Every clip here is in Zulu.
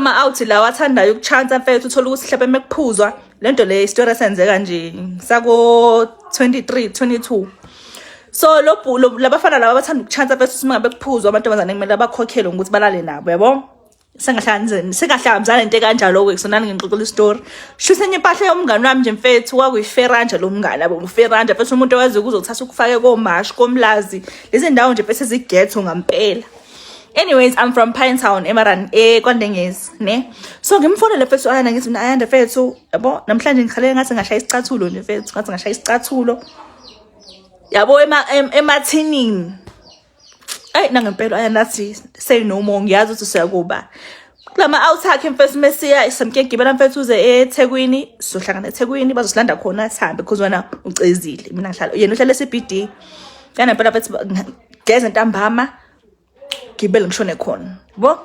kulama out la wathandayo ukuchance mfethu uthola ukuthi mhlawumbe mekuphuzwa lento le story senzeka nje sako 23 22. So labafana laba bathanda ukuchance mfethu simangabe kuphuzwa amantombazane kumele abakhokhele ukuthi balale nabo yabo. Sengahlangabezana into kanjalo kusonana ngixoxela istory. Shusenye impahla yomngane wami nje mfethu kwakuyiferanja lo mngane abo uferanja mfethu umuntu owazi ukuzothatha ukufake komashi komlazi lezi ndawo nje mfethu ezighetto ngampela. Anyways, I'm from Pinetown, Emaran, kwaNdengezi, ne? So ngimfonele mfethu ayana ngithi mina ayanda mfethu, yabo, namhlanje ngikhale ngathi ngashaya isicathulo nje mfethu, ngathi ngashaya isicathulo. Yabo emathinini. Nangempela ayana nathi say no more ngiyazi ukuthi siyakuba. Kulama out akhe mfethu mesiya isamke ngibela mfethu uze eThekwini, sizohlangana eThekwini bazosilanda khona sihambe because wena ucezile. Mina ngihlala yena uhlala eCBD. Yana phela mfethu geze ntambama. Gibele ngishone khona bo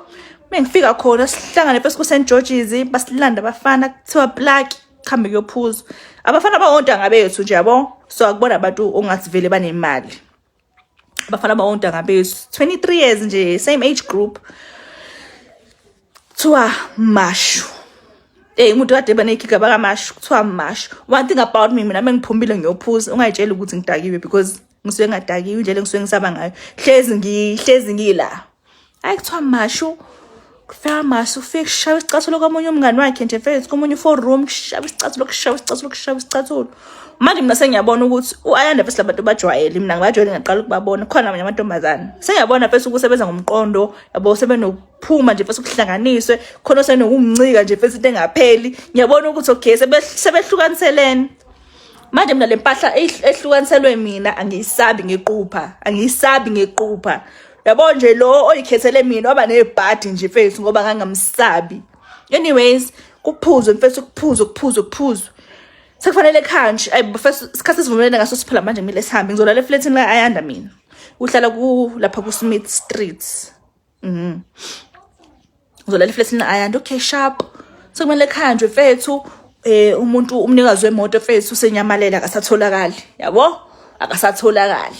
mengifika khona sihlangane bese ku St George's basilanda abafana kuthiwa black khambe kuyophuza abafana bawonta ngabethu nje yabo so akubona abantu ongathi vele banemali abafana bawonta ngabethu 23 years nje same age group kuthiwa mashu umuntu kade banekika baka mashu kuthiwa mashu. One thing about me mina mengiphumile ngiyophuza ungayitshela ukuthi ngidakiwe because ngisuke ngadakiwe indlela ngisuke ngisaba ngayo hlezi ngila kuthiwa mashu kufika mashu ufike shaya isicathulo komunye umngane wakhe nje mfethu komunye 4 room kushaya isicathulo manje mina sengiyabona ukuthi uayanda mfethu labantu bajwayele mina ngibajwayele ngaqala ukubabona khona abanye amantombazane sengiyabona mfethu ukusebenza ngomqondo yabo sebenokuphuma nje mfethu ukuhlanganiswe khona senokumncika nje mfethu into engapheli ngiyabona ukuthi okay sebehlukaniselene. Manje mina lempahla ehlukaniselwe mina angiyisabi ngequpha yabo nje lo oyikhethele mina waba nebhadi nje mfethu ngoba ngangamsabi. Anyways kuphuzwe mfethu kuphuzwa sekufanele khanje mfethu isikhathi sivumelene ngaso siphela manje kumele sihambe ngizolala eflatini la ayanda mina uhlala lapha ku Smith Street ngizolala eflatini la ayanda okay sharp sekumele khanje mfethu umuntu umnikazi wemoto mfethu usenyamalela akasatholakali yabo akasatholakali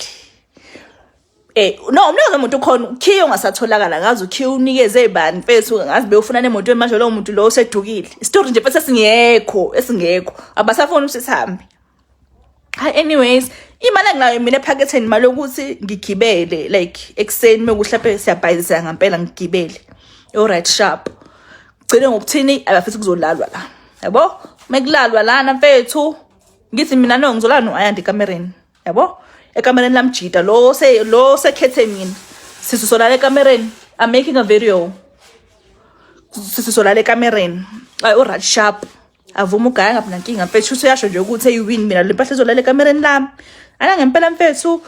no umnikazi wemoto khona ukhiye ungasatholakala ngazi ukhiye unikeze ezibani mfethu ngazi beyofuna nemoto manje lo muntu lo osedukile story nje mfethu esingekho abasafuna ukuthi sihambe. Anyways imali enginayo mina ephaketheni imali ukuthi ngigibele like ekseni mekuhlaphe siyabhayizisa ngampela ngigibele alright sharp gcine ngokuthini abafisa kuzolalwa la yabo mekulalwa lana mfethu ngithi mina no ngizolala no ayanda ekamereni yabo ekamereni lamjida lo sekhethe mina sizosolala ekamereni I'm making a video sizosolala ekamereni alright sharp avuma ugaya ngapha nkinga mfethu usuyasho nje ukuthi eyiwin mina lempahla izolala ekamereni lami ana ngempela mfethu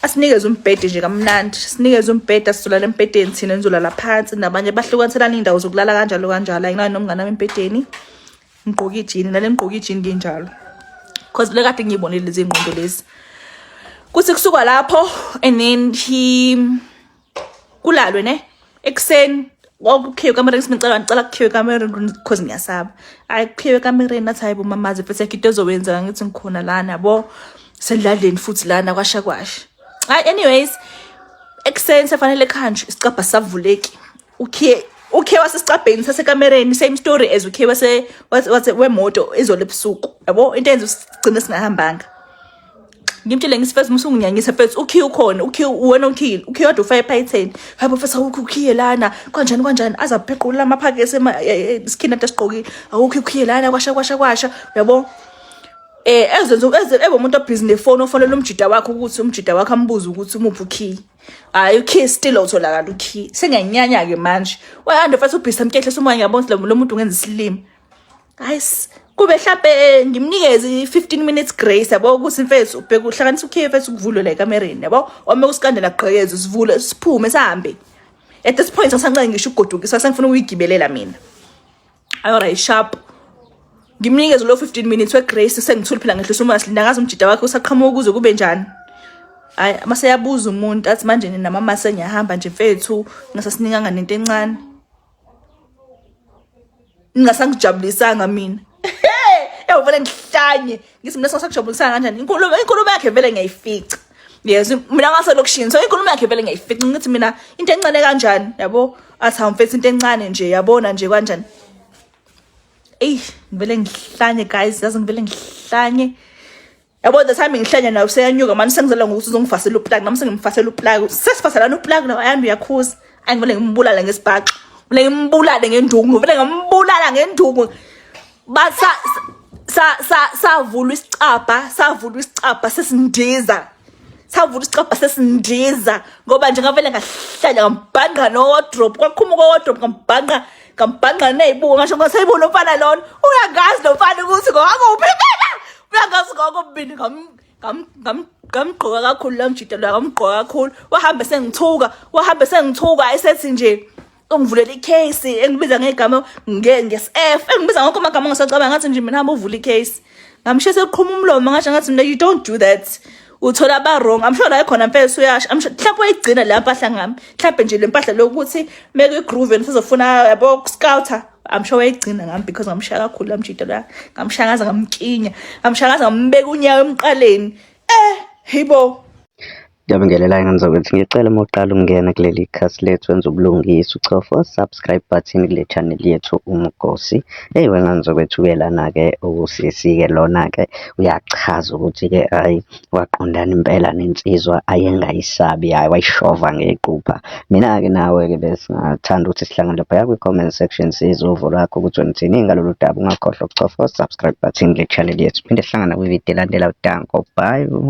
asinikeze umbhede nje kamnandi sinikeze umbhede sisolala empedeni thina nizolala phansi nabanye bahlukaniselana indawo zokulala kanjalo ayinayo nomngane wami empedeni ngigqoka ijini nale ngigqoka ijini nginjalo because le kade ngiyibonile lezi ngqondo lezi kuthi kusuka lapho and then kulalwe ne ekseni wakukhiwe kamereni ngicela kukhiwe kamereni because ngiyasaba kukhiwe kamereni nathi hayibo mamazi mfethu into ezowenza ngithi ngikhona lana yabo sedladleni futhi lana kwasha anyways ekseni sefanele khanje isicabha savuleki ukhiye wasesicabheni sasekamereni same story as ukhiye wemoto izole ebusuku yabo into enza sigcine singahambanga ngimtshele ngisifeza musunginyanyisa mfethu ukhiye ukhona wena ukhiye wadu 5 by 10 hayibo mfethu ukhiye lana kanjani azaphequla amaphakesi iskina tasiqoki ukhiye lana kwasha yabo ebo umuntu obusiness phone ofonela umjida wakhe ukuthi umjida wakhe ambuza ukuthi umuphi ukhiye ukhiye still utholakala ukhiye senganyanya ke manje wayanda mfethu ubhisa mkehle somoya ngiyabona lo muntu ungenza isilimi guys kube mhlawumbe ngimnikeze 15 minutes grace yabo ukuthi mfethu ubheka uhlanganisa ukhiye mfethu kuvulwe la ekamereni yabo wame usikandela qhekeze sivule siphume sihambe at this point asanqane ngisho ugodukisa sengifuna ukuyigibelela mina alright sharp ngimnikeze lo 15 minutes we grace sengithule phela ngehlisa uma silindangaza umjida wakhe usaqhamuka ukuze kube njani mase yabuza umuntu athi manje nina mama sengiyahamba nje mfethu ngasasinikanga nento encane ningasangijabulisanga mina vele ngihlanye ngithi mina sakujabulisanga kanjani inkulumo yakhe vele ngiyayifica yes mina ngaselokishini so inkulumo yakhe vele ngiyayifica ngithi mina into encane kanjani yabo athi awumfethu into encane nje yabona nje kanjani ngivele ngihlanye guys yazi ngivele ngihlanye yabo the time ngihlanya nayo useyanyuka manje sengizela ngokuthi uzongifasela uplug nami sengimfasela uplug sesifaselana uplug la ayandi uyakhuza angivele ngimbulala ngesibhaxo vele ngimbulale ngendungu vele ngambulala ngendungu basa savula isicapha sesindiza ngoba nje ngavele ngahlanya ngambhanqa no wardrobe kwaqhumuka wardrobe ngambhanqa nezibuko ngasho ngasayibona umfana lona uyangazi lo mfana ukuthi ngakuphi uyangazi ngakubini ngamgqoka kakhulu lamjida lo ngamgqoka kakhulu wahambe sengithuka esethi nje ungivulela icase engibiza ngegama ngesF engibiza ngonke amagama ngisacabanga ngathi nje mina hamba uvula icase ngamshisa eqhuma umlomo ngasho ngathi mina you don't do that uthola ba wrong I'm sure la khona mfethu uyasho mhlawumbe uyigcina la mpahla ngami mhlawumbe nje le mpahla lokuthi make igroove nisizofuna yabo scouter I'm sure uyigcina ngami because ngamshaya kakhulu lamjida la ngamshangaza ngamkinya ngamshangaza ngambeka unyawo emqaleni hibo Ngiyabingelela ngizokuthi ngicela uma uqala ungena kuleli khasi lethu wenza ubulungisi uchofa subscribe button kule channel yethu Umgosi wena ngizokwethukela ke ukusisi ke lona ke uyachaza ukuthi ke hayi waqondana impela nensizwa ayengayisabi hayi wayishova ngequpha mina ke nawe ke bese ngathanda ukuthi sihlangane lapha ku comment section sizovo lakho ukuthi wenzeni ngalolu daba ungakhohlwa ukuchofa subscribe button kule channel yethu phinde sihlangana kwi video elandela udanko bye